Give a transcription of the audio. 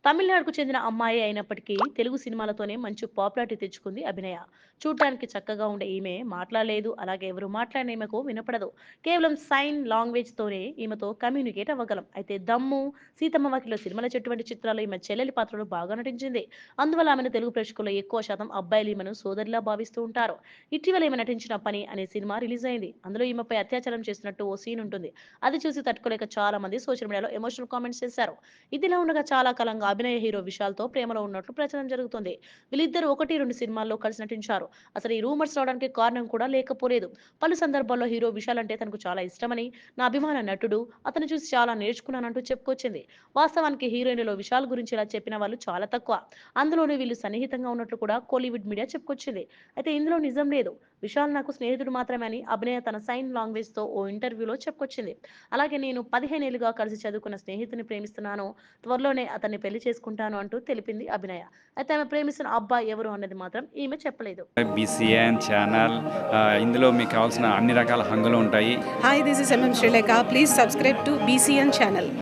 తమిళనాడుకు చెందిన అమ్మాయి అయినప్పటికీ తెలుగు సినిమాలతోనే మంచి పాపులారిటీ తెచ్చుకుంది అభినయ. చూడ్డానికి చక్కగా ఉండే ఈమె మాట్లాడలేదు, అలాగే ఎవరు మాట్లాడిన ఈమెకు వినపడదు. కేవలం సైన్ లాంగ్వేజ్ తోనే ఈమెతో కమ్యూనికేట్ అవ్వగలం. అయితే దమ్ము, సీతమ్మ వాకిట్లో సిరిమల చెట్టు వంటి చిత్రాల్లో ఈమె చెల్లెలి పాత్రలో బాగా నటించింది. అందువల్ల ఆమెను తెలుగు ప్రేక్షకుల్లో ఎక్కువ శాతం అబ్బాయిలు ఈమెను సోదరిలా భావిస్తూ ఉంటారు. ఇటీవల ఈమె నటించిన పని అనే సినిమా రిలీజ్ అయింది. అందులో ఈమెపై అత్యాచారం చేసినట్టు ఓ సీన్ ఉంటుంది. అది చూసి తట్టుకోలేక చాలా మంది సోషల్ మీడియాలో ఎమోషనల్ కామెంట్స్ చేశారు. ఇదిలా ఉండగా చాలా కాలంగా అభినయ హీరో విశాల్‌తో ప్రేమలో ఉన్నట్లు ప్రచారం జరుగుతుంది. వీళ్ళిద్దరూ 1, 2 సినిమాల్లో కలిసి నటించారు. అసలు ఈ రూమర్స్ రావడానికి కారణం కూడా లేకపోలేదు. పలు సందర్భాల్లో హీరో విశాల్ అంటే తనకు చాలా ఇష్టమని, నా అభిమాన నటుడు, అతన్ని చూసి చాలా నేర్చుకున్నానంటూ చెప్పుకొచ్చింది. వాస్తవానికి హీరోయిన్‌లో విశాల్ గురించి ఇలా చెప్పిన వాళ్ళు చాలా తక్కువ. అందులోనూ వీళ్ళు సన్నిహితంగా ఉన్నట్లు కూడా కోలీవుడ్ మీడియా చెప్పుకొచ్చింది. అయితే ఇందులో నిజం లేదు. విశాల్ నాకు స్నేహితుడు మాత్రమే అని అభినయ తన సైన్ లాంగ్వేజ్‌తో ఓ ఇంటర్వ్యూలో చెప్పుకొచ్చింది. అలాగే నేను 15 ఏళ్లుగా కలిసి చదువుకున్న స్నేహితుడిని ప్రేమిస్తున్నాను. త్వరలోనే అతన్ని పెళ్లి చేసుకుంటాను అంటూ తెలిపింది అభినయ. అయితే ఆమె ప్రేమిస్తున్న అబ్బాయి ఎవరు అన్నది మాత్రం ఈమె చెప్పలేదు. బీసీఎన్ ఛానల్ ఇందులో మీకు కావాల్సిన అన్ని రకాల హంగులు ఉంటాయి. Hi, this is MM Sri Lanka. Please subscribe to BCN channel.